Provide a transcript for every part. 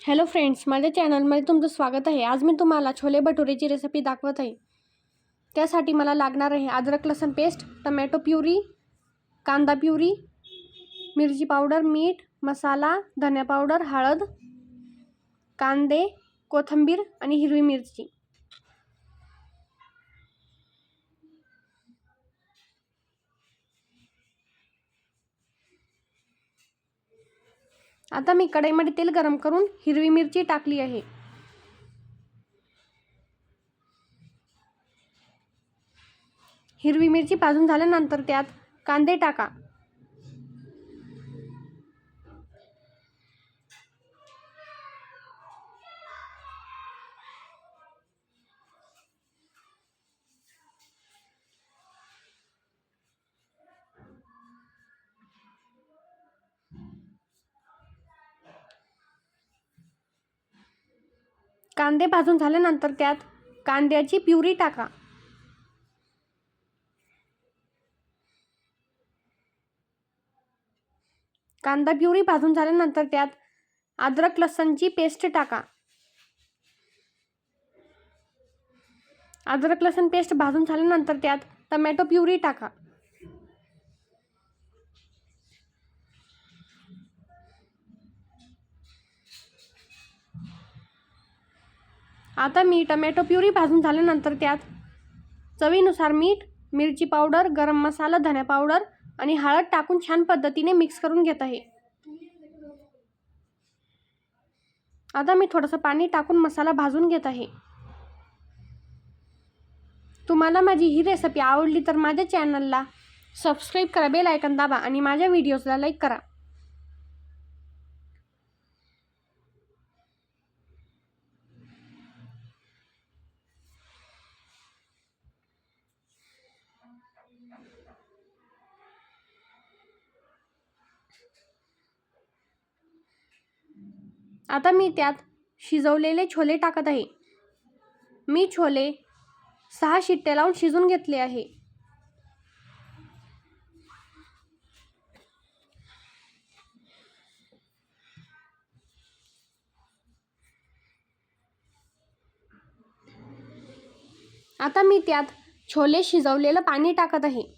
Hello friends, माझ्या चॅनलमध्ये तुमचं स्वागत आहे। आज मी तुम्हाला छोले भटुरेची रेसिपी दाखवत आहे। त्यासाठी मला लागणार आहे अद्रक लसूण पेस्ट, टमॅटो प्युरी, कांदा प्युरी, मिरची पावडर, मीठ, मसाला, धनिया पावडर, हळद, कांदे, कोथिंबीर आणि हिरवी मिरची। आता मी कढईमध्ये तेल गरम करून हिरवी मिरची टाकली आहे। हिरवी मिरची भाजून झाल्यानंतर त्यात कांदे टाका। कांदे भाजून झाल्यानंतर त्यात कांद्याची प्युरी टाका। कांदा प्युरी भाजून झाल्यानंतर त्यात अद्रक लसूणची पेस्ट टाका। अद्रक लसूण पेस्ट भाजून झाल्यानंतर त्यात टमॅटो प्युरी टाका। आता मी टमॅटो प्युरी भाजून झाल्यानंतर त्यात चवीनुसार मीठ, मिरची पावडर, गरम मसाला, धनिया पावडर आणि हळद टाकून छान पद्धतीने मिक्स करून घेत आहे। आता मी थोडंसं पाणी टाकून मसाला भाजून घेत आहे। तुम्हाला माझी ही रेसिपी आवडली तर माझ्या चॅनलला सबस्क्राइब करा, बेल आयकॉन दाबा आणि माझ्या व्हिडिओजला लाईक करा। आता मी त्यात शिजवलेले छोले टाकत आहे। मी छोले 6 शिट्ट्या लावून शिजून घेतले आहे। आता मी त्यात छोले शिजवलेलं पाणी टाकत आहे।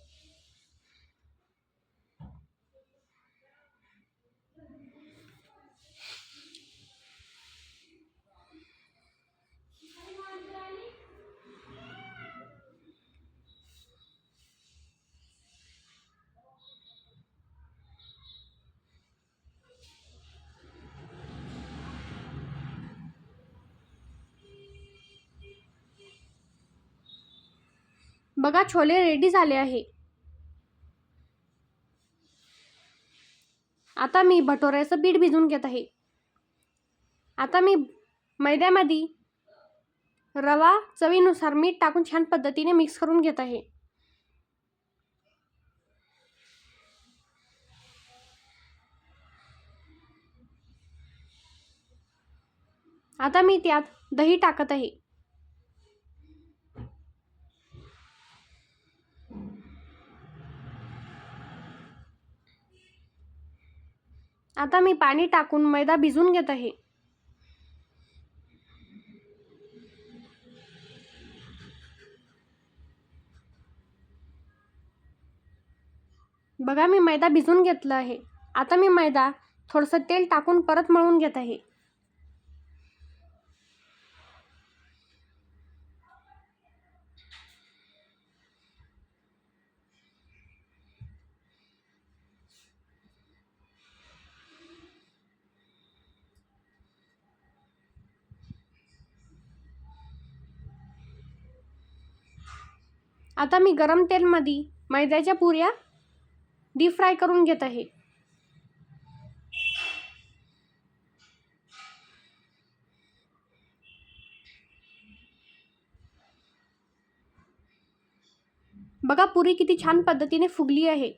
बघा, छोले रेडी झाले आहे। आता मी भटुऱ्याचं पीठ भिजवून घेत आहे। आता मी मैद्यामध्ये रवा, चवीनुसार मीठ टाकून छान पद्धतीने मिक्स करून घेत आहे। आता मी त्यात दही टाकत आहे। आता मी पाणी टाकून मैदा भिजवून घेत आहे। बघा, मी मैदा भिजवून घेतला आहे। आता मी मैदा थोडंसं तेल टाकून परत मळून घेत आहे। आता मी गरम तेलमध्ये मैद्याच्या पुऱ्या डीप फ्राय करून घेत आहे। बघा, पुरी किती छान पद्धतीने फुगली आहे।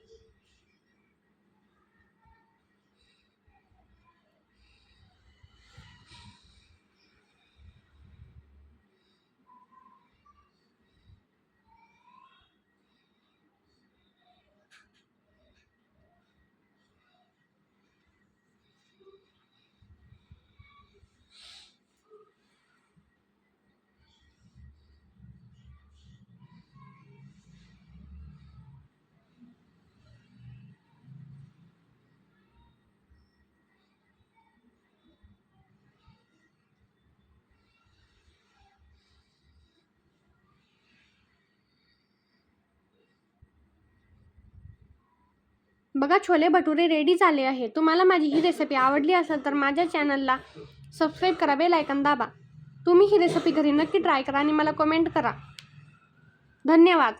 बघा छोले भटुरे रेडी झाले आहे. तुम्हाला माझी ही रेसिपी आवडली असेल तर माझ्या चॅनलला सबस्क्राईब करा, बेल आयकॉन दाबा. तुम्ही ही रेसिपी घरी नक्की ट्राय करा आणि मला कमेंट करा. धन्यवाद.